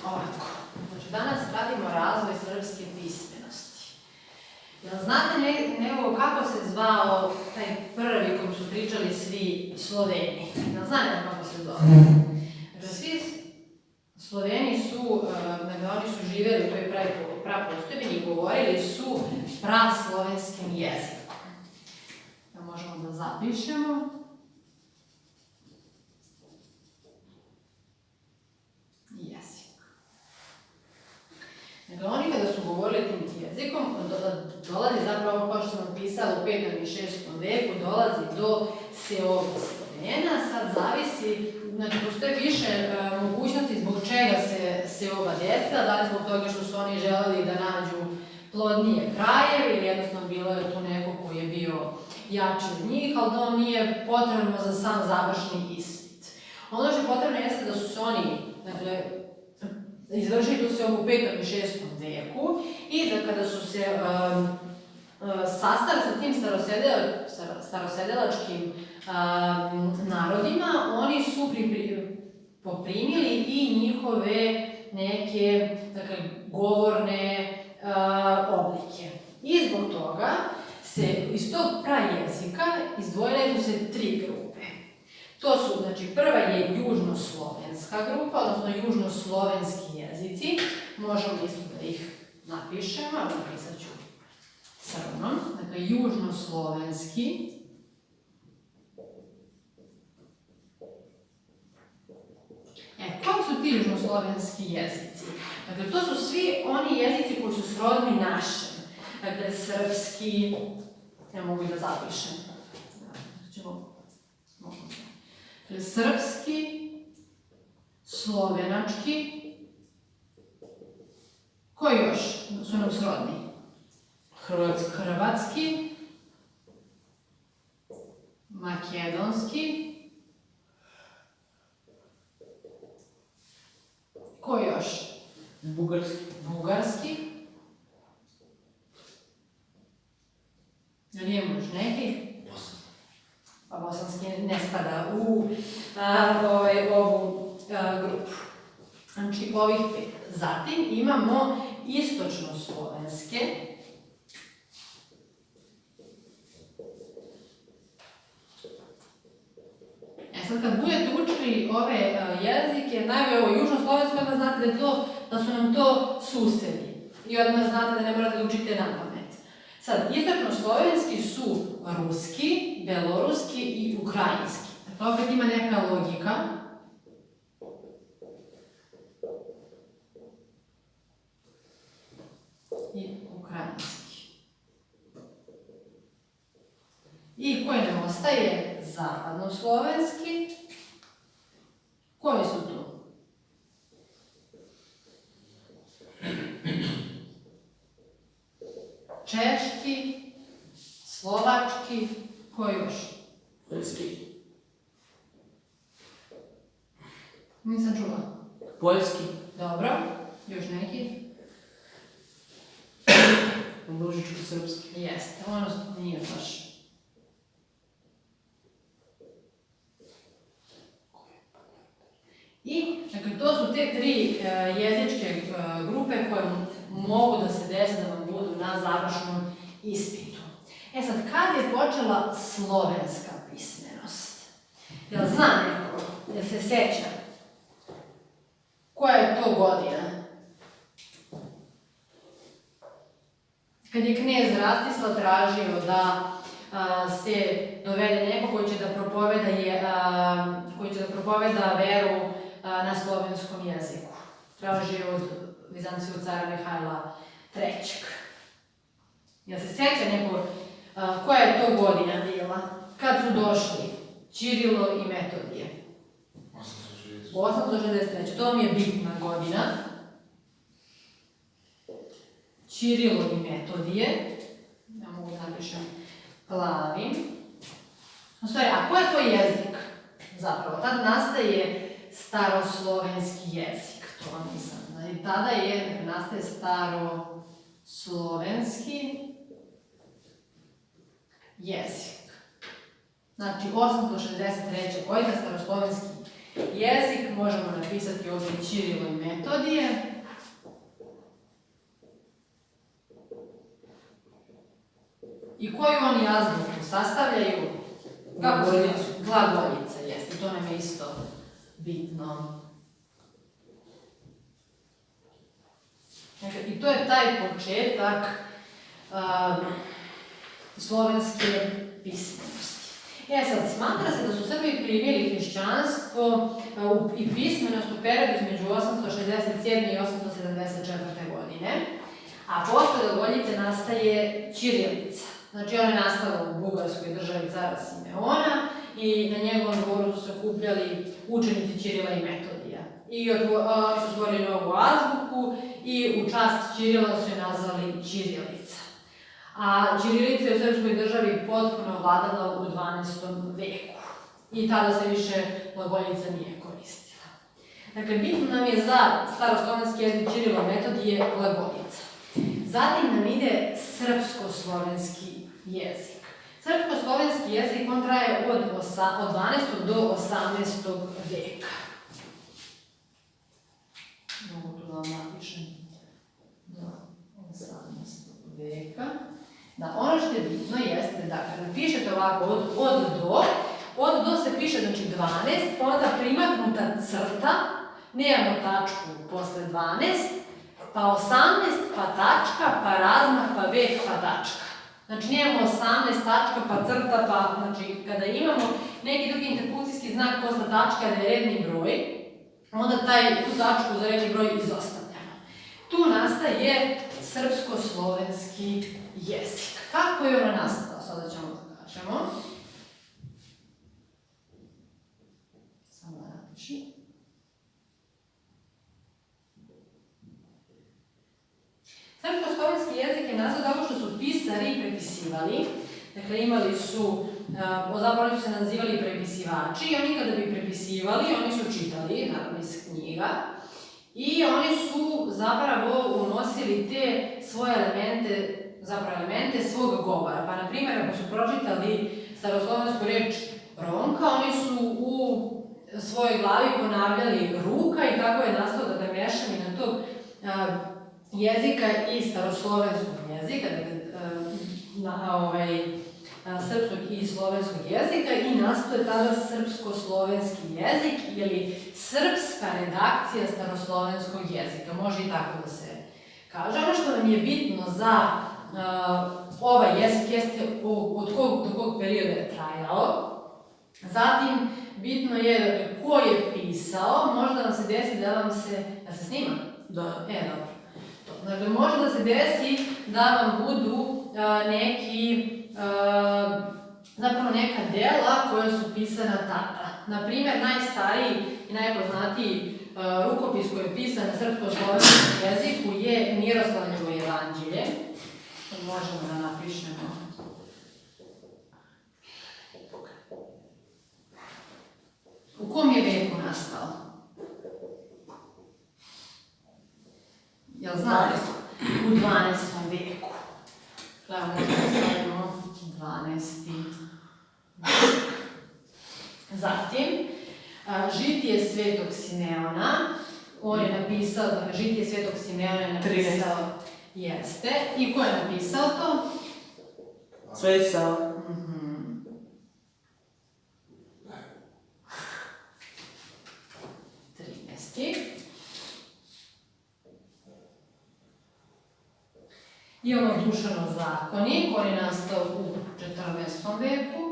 Ovako, znači danas radimo razvoj srpske pismenosti. Jel znate nego kako se zvao taj prvi kom su pričali svi Sloveni? Jel znate kako se zove? Znači, svi Sloveni su, oni su živjeli u toj prapostojbini i govorili su praslovenskim jezikom. Da možemo da zapišemo. Dakle, oni kada su govorili tim jezikom, dolazi zapravo, kao što sam napisala, u 5. i 6. veku, dolazi do seoba Slovena. Sad zavisi, znači postoje više mogućnosti zbog čega se seoba desila, da li zbog toga što su oni želeli da nađu plodnije krajeve ili jednostavno bilo je tu neko koji je bio jači od njih, ali da on nije potrebno za sam završni ispit. Ono što je potrebno jeste da su se oni, dakle, izvršili tu se u 5. i 6. veku i da kada su se sastali sa tim starosedelačkim narodima, oni su poprimili i njihove neke, dakle, govorne oblike. I zbog toga se iz tog prajezika izdvojile su se 3 grupe. To su, znači, prva je južnoslovenska grupa, odnosno južnoslovenski jezici. Možemo isto da ih napišemo, ali napisat ću crnom. Dakle, južnoslovenski. Koji su ti južnoslovenski jezici? Dakle, to su svi oni jezici koji su srodni našem. Dakle, srpski, ja mogu i da zapišem. Srpski, slovenački, koji još su nam srodni? Hrvatski, makedonski, koji još? Bugarski. Da nije možda neki? Pa bosanski ne spada u ovu grupu. Znači, ovih 5. Zatim imamo istočno-slovenske. Sad kad budete učili ove jezike, najbolje ovo južno-slovensko, onda znate da su nam to susedi. I odmah znate da ne morate da učite na pamet. Sad, istočno-slovenski su ruski, beloruski i ukrajinski. Dakle, opet ima neka logika. I ukrajinski. I koji nam ostaje? Zapadno-slovenski. Koji su tu? Češki, slovački, koji još? Poljski. Nisam čula. Poljski. Dobro, još neki? Božičko-srpski. Jeste, ono nije baš. I, dakle, to su te 3 jezičke grupe koje mogu da se desi da vam budu na završnom ispitu. Sad, kad je počela slovenska pismenost? Jel zna neko? Jel se seća? Koja je to godina? Kad je knez Rastislav tražio da se dovede neko koji će da propoveda veru na slovenskom jeziku. Tražio od Vizancijevog cara Mihajla III. Jel se seća neko koja je to godina bila? Kad su došli Ćirilo i Metodije? 863. To vam je bitna godina. Ćirilo i Metodije. Ja mogu da napišem plavim. U stvari, a ko je to jezik? Zapravo, tada nastaje staroslovenski jezik. To vam nisam. I tada nastaje staroslovenski jezik. Znači, 863. godine staroslovenski jezik možemo napisati ovdje Ćirilo i Metodije. I koju oni azbuku sastavljaju? Kako se glagoljica, jeste, to nam je isto bitno. Dakle, i to je taj početak slovenske pismenosti. Sad, smatra se da su Srbi primili hrišćanstvo i pismenost u periodu između 867. i 874. godine, a posle glagoljice nastaje ćirilica. Znači, ona je nastala u Bugarskoj državi cara Simeona i na njegovom dvoru su se okupljali učenici Ćirila i Metodija. I oni su stvorili novu azbuku i u čast Ćirila su je nazvali ćirilica. A ćirilica je u srpskoj državi potpuno vladala u 12. veku i tada se više glagoljica nije koristila. Dakle, bitno nam je za staroslovenski jezik Ćirila i Metodije glagoljica. Zatim nam ide srpsko-slovenski jezik. Srpsko-slovenski jezik on traje od 12. do 18. veka. Mogu tu da vam napišem do 18. veka. Da, ono što je bitno jeste da kada pišete ovako od do se piše znači 12, pa onda primaknuta crta, nemamo tačku posle 12, pa 18, pa tačka, pa razmak, pa vek, pa tačka. Znači nemamo 18 tačka, pa crta, pa znači kada imamo neki drugi interpunkcijski znak posle tačke, kada je redni broj, onda tu tačku za redni broj izostavljamo. Tu nastaje srpsko-slovenski jezik. Kako je ono nastalo? Sada ćemo da kažemo. Samo da napišem. Srpsko-slovenski jezik je nastao tako što su pisari prepisivali. Dakle, imali su, zapravo su se nazivali prepisivači i oni kada bi prepisivali, oni su čitali, naravno iz knjiga, i oni su zapravo unosili te svoje elemente svog govora. Pa, na primjer, ako su pročitali staroslovensku reč Romka, oni su u svojoj glavi ponavljali ruka i tako je nastao da mešavina tog jezika i staroslovenskog jezika, srpskog i slovenskog jezika i nastoje tada srpsko-slovenski jezik ili srpska redakcija staroslovenskog jezika, može i tako da se kaže. Ono što nam je bitno za ovaj jezik jeste od kog do kog perioda je trajao. Zatim, bitno je ko je pisao, može da vam se desi da vam se... Da se snima? Da. Dobro. Dakle, može da se desi da vam budu zapravo neka dela koja su pisana tada. Naprimjer, najstariji i najpoznatiji rukopis koji je pisan na srpsko-slovenskom jeziku je Miroslavljevo jevanđelje. Možemo da napišemo. U kom je veku nastao? Jel znate? U 12. veku. Gledamo, možemo da stavimo 12. vek. Zatim, Žitije Svetog Simeona. On je napisao, Žitije Svetog Simeona je napisao... 13. Jeste. I ko je napisao to? Sveti Sava. Imamo Dušanov zakonik, koji je nastao u 14. veku.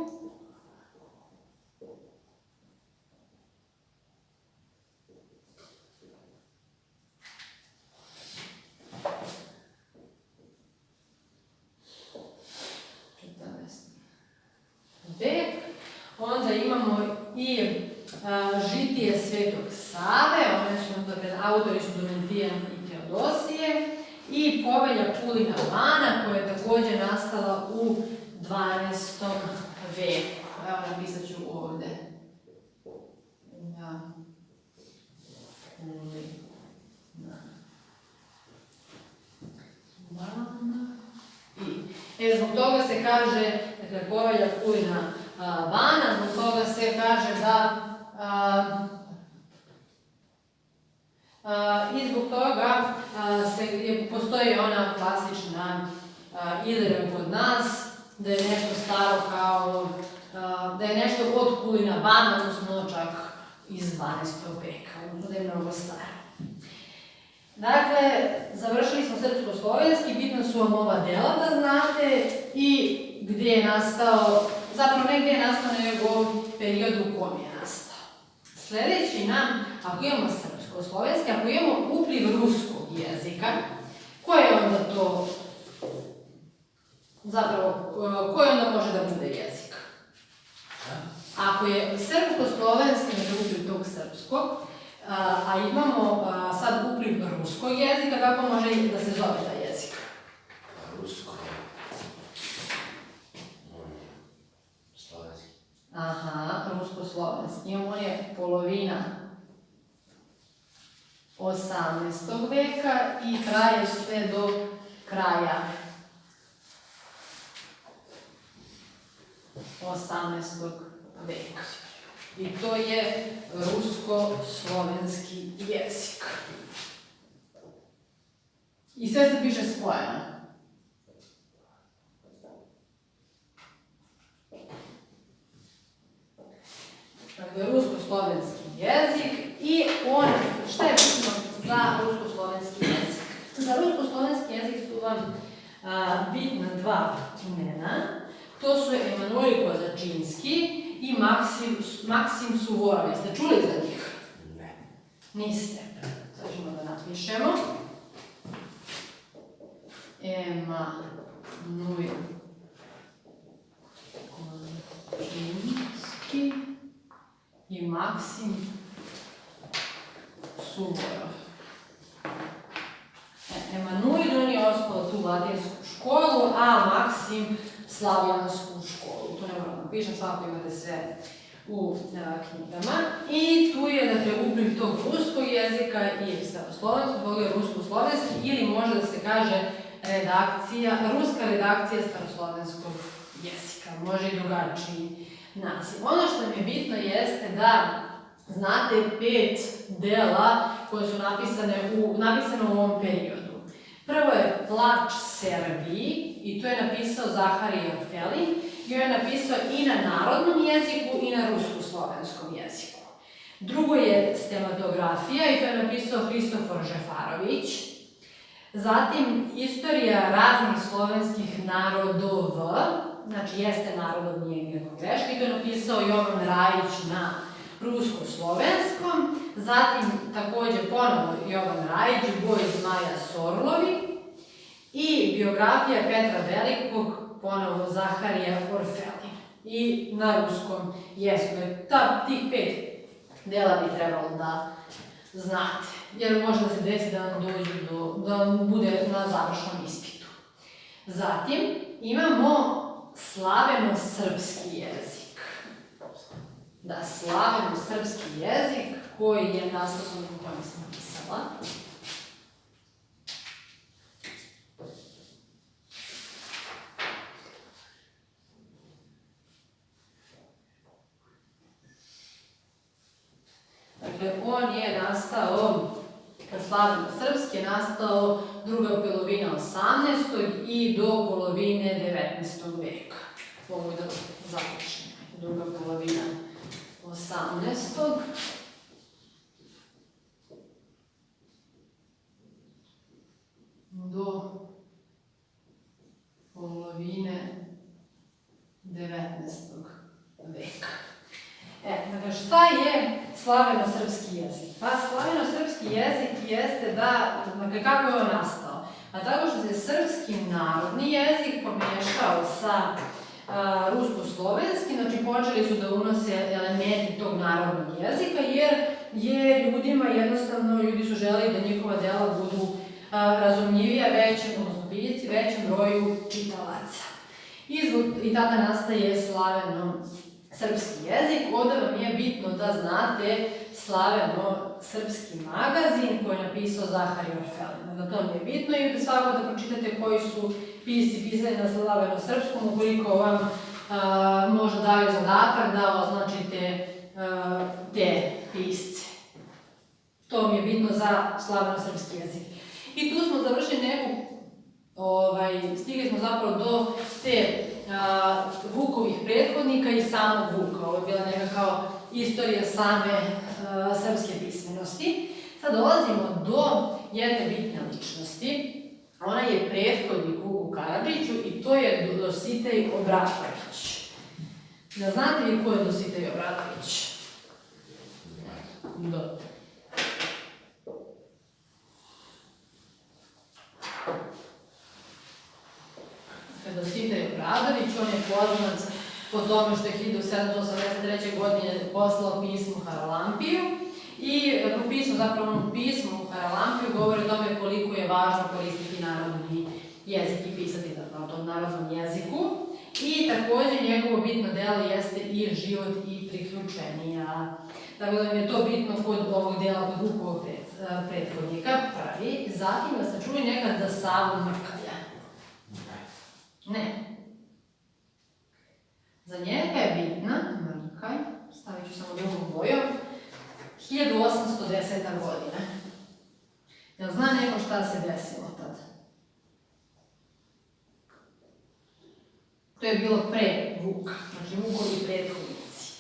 Onda imamo i Žitije Svetog Save, autori su Domitijan i Teodosije, i Povelja Kulina Bana, koja je također nastala u 12. veku. Evo, napisat ću ovde. Zbog toga se kaže, dakle, Povelja Kulina Bana, zbog toga se kaže da I zbog toga postoji ona klasična izreka kod nas da je nešto staro kao, da je nešto od Kulina bana, odnosno čak iz 12. veka, odnosno da je mnogo staro. Dakle, završili smo srpsko-slovenski, bitno su vam ova dela da znate i gdje je nastao, zapravo ne gdje je nastao, nego periodu u kom je nastao. Sljedeći nam, ako imamo srpsko-slovenski, ako imamo upliv ruskog jezika, koje je onda to, zapravo, koji onda može da bude jezik? Ako je srpsko-slovenski, znači upliv tog srpskog, a imamo sad upliv ruskog jezika, kako može da se zove taj jezik? Rusko. Slovenski. Aha, rusko-slovenski. Imamo, on je polovina 18. veka i traje sve do kraja 18. veka. I to je rusko-slovenski jezik. I sve se piše spojeno. Dakle, rusko-slovenski jezik i on, šta je bitno za rusko-slovenski jezik? Za rusko-slovenski jezik su vam bitna dva imena. To su Emanuel Kozačinski i Maksim Suvorov. Jeste čuli za njih? Ne. Niste. Sad ćemo da napišemo. Emanuel Kozačinski i Maksim Suvorov. Emanuel, on je osnovao tu latinsku školu, a Maksim slavijansku školu. To ne moram napišem, svako imate sve u knjigama. I tu je, dakle, upliv tog ruskog jezika i staroslovenskog, toga je rusko-slovenski, ili može da se kaže ruska redakcija staroslovenskog jezika. Može i drugačiji naziv. Ono što mi je bitno jeste da znate 5 dela koje su napisane u ovom periodu. Prvo je Plač Srbiji, i to je napisao Zaharije Orfelin, i on je napisao i na narodnom jeziku i na rusko-slovenskom jeziku. Drugo je Stematografija, i to je napisao Hristofor Žefarović. Zatim, Istorija raznih slovenskih narodova, znači jeste narodov, nije nikakva greška, i to je napisao Jovan Rajić na rusko-slovenskom. Zatim, također ponovo Jovan Rajić, Boj Zmaja Sorlovi i biografija Petra Velikog, ponovo Zaharija Orfelin i na ruskom jeziku. Tih 5 dela bi trebalo da znate, jer može da se desi da vam da vam bude na završnom ispitu. Zatim, imamo slaveno-srpski jezik. Da, slaveno-srpski jezik, koji je nastavno u kojem sam napisala. Dakle, on je nastao, slaveno-srpski je nastao druga polovina 18. i do polovine 19. veka. Ovo da započne. Druga polovina 18. do polovine 19. veka. Dakle, šta je slaveno-srpski jezik? Pa slaveno-srpski jezik jeste da, dakle, kako je on nastao? A tako što se srpski narodni jezik pomiješao sa rusko-slovenski, znači počeli su da unose elementi tog narodnog jezika, jer je ljudima jednostavno, ljudi su želeli da njihova dela budu razumljivija većem broju čitalaca. I tada nastaje slaveno-srpski jezik. Ovdje vam je bitno da znate slaveno-srpski magazin koji je napisao Zaharije Orfelin. Da to mi je bitno i svakako da pročitate koji su pisci pisali na slaveno-srpskom, ukoliko vam možda daju zadatak da označite te pisce. To mi je bitno za slaveno-srpski jezik. I tu smo završili stigli smo zapravo do te Vukovih prethodnika i samog Vuka. Ovo je bila neka kao istorija same srpske pismenosti. Sad dolazimo do jedne bitne ličnosti. Ona je prethodnik Vuku Karadžiću i to je Dositej Obratović. Da znate li ko je Dositej Obratović? Da. Dositej Obradović, on je poznat po tome što je 1783. godine poslao pismo Haralampiju i u pismu Haralampiju govori o tome koliko je važno koristiti narodni jezik i pisati zapravo tom narodnom jeziku. I također njegovo bitno delo jeste i život i priključenja. Tako da mi je to bitno kod ovog dela kod Vukovog prethodnika prvi. Zatim da ste čuli nekad za Savu Mrkalja. Ne. Za njega je bitna, Mrkalj, stavit ću samo drugom bojom, 1810. godina. Jel zna neko šta se desilo tad? To je bilo pre Vuka, znači Vukovi prethodnici.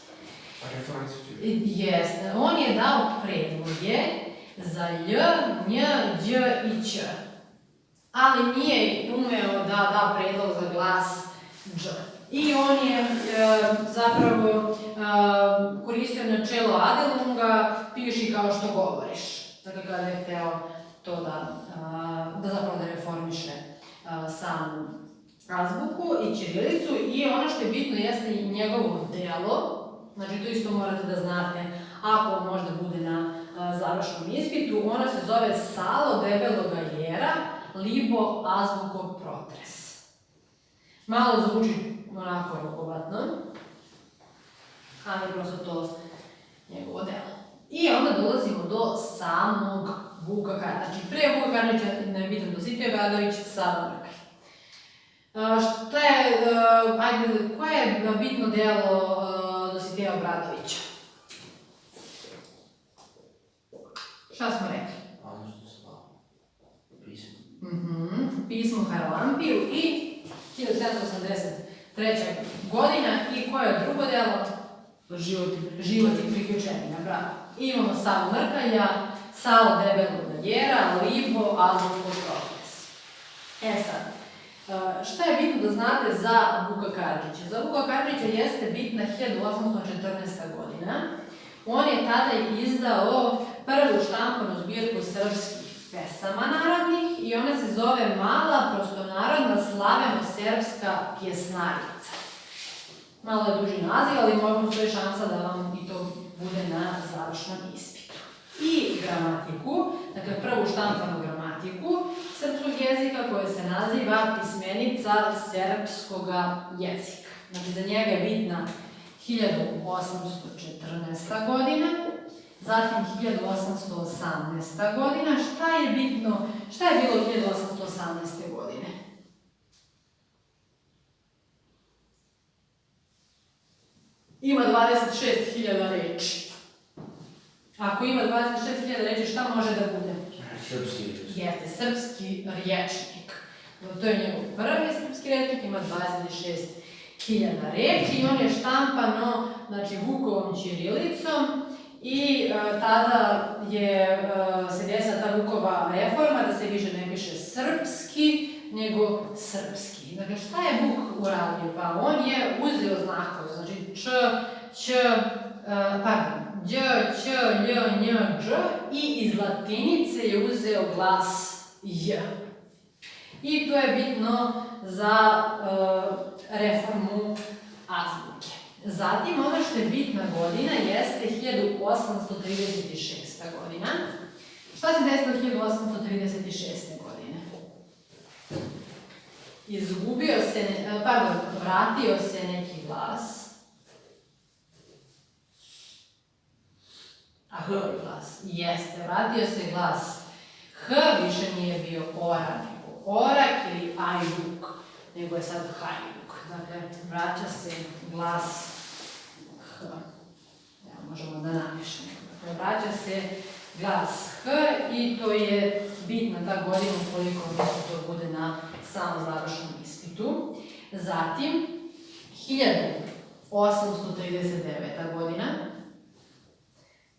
Jeste, on je dao predloge za Lj, Nj, Đ i Ć. Ali nije umeo da da predlog za glas Đ. I on je zapravo koristio načelo Adelunga, piši kao što govoriš. Dakle, kada je hteo to da zapravo da reformiše samu azbuku i ćirilicu. I ono što je bitno jeste i njegovo delo. Znači, to isto morate da znate ako možda bude na završnom ispitu. Ono se zove Salo debeloga jera, libo azbukov protres. Malo zvuči onako rukovatno, ali prosto to njegovo delo. I onda dolazimo do samog Vuka Karadžića. Znači, pre Vuka Karadžića ne bitan Dositej Obradović, Sava Mrkalj. Koje je bitno delo Dositeja Obradovića? Šta smo rekli? Pismo Haralampiju i 1783. godina i koje je drugo delo? Život i priključenja, bravo. Imamo Savu Mrkalja, Salo debeloga jera, libo azbukov protres. Sad, šta je bitno da znate za Vuka Karadžića? Za Vuka Karadžića jeste bitna 1814. godina. On je tada izdao prvu štampanu zbirku srpskih pesama narodnih i ona se zove Mala prostonarodna slaveno-serbska pjesnarica. Malo je duži naziv, ali možda postoji šansa da vam i to bude na završnom ispitu. I gramatiku, dakle prvu štampanu gramatiku srpskog jezika koja se naziva Pismenica srpskog jezika. Znači za njega je bitna 1814. godina, zatim 1818. godina. Šta je bitno, šta je bilo 1818. godine? Ima 26.000 reči. Ako ima 26.000 reči, šta može da bude? Srpski rječnik. Jeste, srpski rječnik. To je njegov prvi srpski rječnik, ima 26.000 reči i on je štampano, znači, Vukovom ćirilicom i tada se desila ta Vukova reforma da se više ne piše srpski, nego srpski. Dakle, šta je Vuk uradio? Pa on je uzeo znakove, znači Đ, Ć, Lj, Nj, Đ i iz latinice je uzeo glas J. I to je bitno za reformu azbuke. Zatim, ono što je bitna godina jeste 1836. godina. Šta se desilo 1836. godine? Vratio se neki glas. A H glas. Jeste, vratio se glas H, više nije bio ora, nego orak ili ajduk, nego je sad hajduk. Dakle, vraća se glas H. Evo, možemo da napišemo. Dakle, vraća se glas H i to je bitna ta godina koliko mislim to bude na samom završnom ispitu. Zatim, 1839. godina.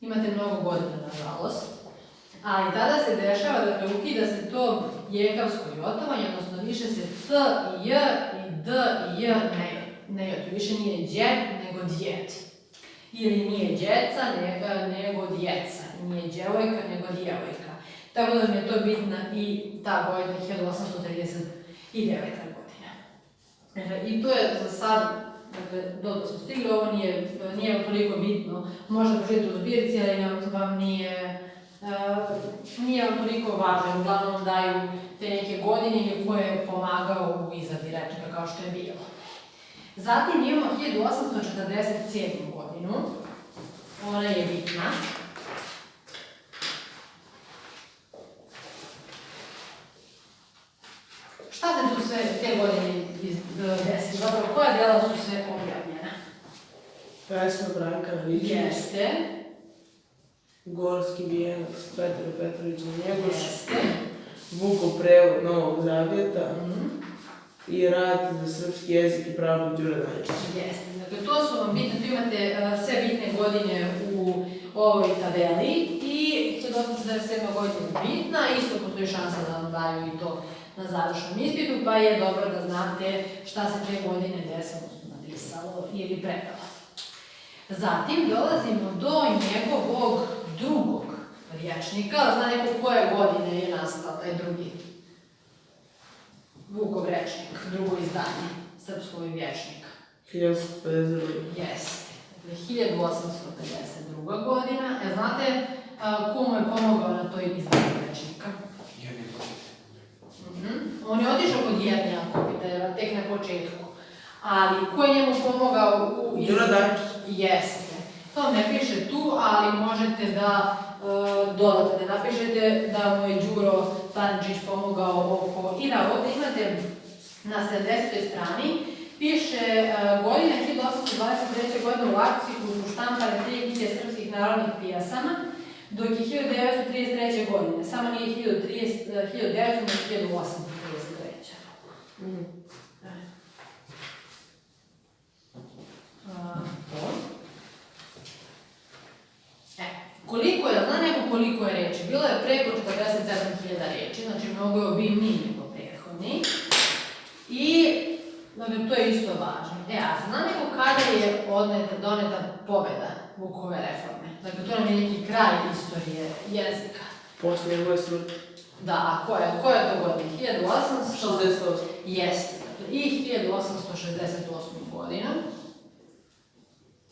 Imate mnogo godina, nažalost. Ali tada se dešava, dakle, ukida se to jekavsko jotovanje, odnosno više se T i J i D i J ne jotuju. Više nije djet, nego djet. Ili nije djeca, nego djeca. Nije djevojka, nego djevojka. Tako da mi je to bitna i ta godina, 1839. godina. I to je za sad, dakle, dobro smo stigli, ovo nije toliko bitno. Možda pročitati u zbirci, ali vam nije vam toliko važno. Uglavnom daju te neke godine ili ko je pomagao u izradi rečnika, kao što je bilo. Zatim imamo 1847. godinu. Ona je bitna. Šta se tu sve te godine desilo? Zapravo, koja djela su sve objavljena? Pesma Branka Vidić, Jeste. Gorski vijenac Petar Petrović Njegoš, Jeste. Vukov prevod Novog Zavjeta i rad za srpski jezik i pravdu Đure Dajičić. Jeste. Dakle, to su vam bitne, tu imate sve bitne godine u ovoj tabeli i 1847. godina je bitna, isto postoji šansa da vam daju i to na završnom ispitu, pa je dobro da znate šta se te godine desilo, napisalo ili predalo. Zatim dolazimo do njegovog drugog rječnika, zna neko koje godine je nastao taj drugi Vukov rječnik, drugo izdanje srpskog rječnika. 1852. Jeste. Dakle, 1852. godina. Znate ko mu je pomogao na toj izdanju rečnika? On je otišao kod Jernija Kopitera, tek na početku. Ali ko je njemu pomogao u izdanju? Đuro Dajičić. Jeste. To ne piše tu, ali možete da dodate, da napišete da mu je Đuro Dajičić pomogao oko... I da ovdje imate na 70. strani piše godine 1823. godine u Akciku su štampane 3 knjige srpskih narodnih pjesama, dok je 1933. godine, samo nije 1900, nego 1833. Koliko je, zna neko koliko je reči? Bilo je preko 47.000 reči, znači mnogo je obimniji nego prethodni. I to je isto važno. A zna neko kada je doneta pobjeda Vukove reforme? Dakle, to nam je neki kraj istorije jezika. Poslije njegove smrti. Da, a koja je to godina? 1868. Jeste. I 1868. godinu.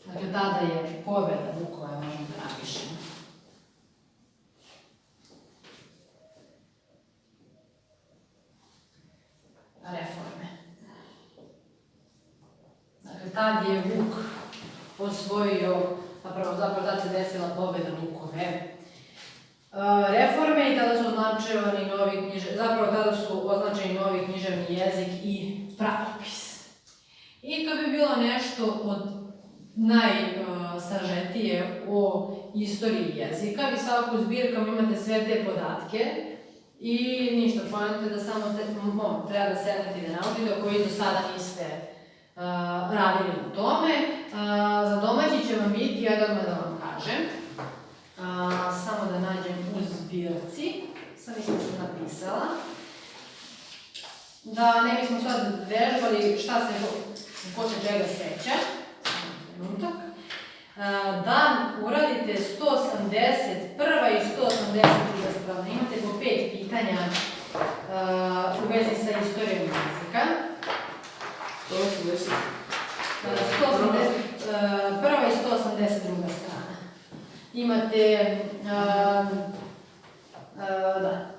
Dakle, tada je pobjeda Vukova, možemo da napišemo. Reforme. Dakle, tad je Vuk osvojio, zapravo tad se desila pobjeda Vukove reforme i tada su označeni novi književni jezik i pravopis. I to bi bilo nešto od najsažetije o istoriji jezika. Vi svaku zbirkom imate sve te podatke i ništa, pojedete da samo treba da sednete i da naučite ako vi do sada niste radili na tome. Za domaći će vam biti, ja da vam kažem, samo da nađem u zbirci, sam mislim što napisala, da ne bismo sad vežbali ko se čega seća, trenutak, da uradite 181. i 182. strana. Imate po 5 pitanja u vezi sa istorijom jezika. 180. 181. i 182. strana. Imate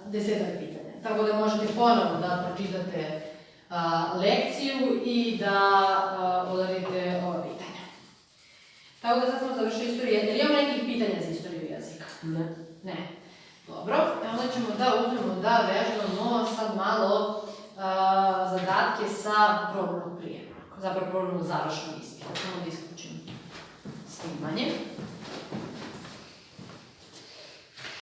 10 pitanja. Tako da možete ponovno da pročitate lekciju i da odradite ova pitanja. Tako da sad smo završili istoriju jezika. Ili imamo nekih pitanja za istoriju jezika? Ne. Ne. Dobro, onda ćemo da uzmemo da vežbamo sad malo zadatke sa probnog prijemnog, zapravo probnog završnog ispita. Samo da isključim snimanje.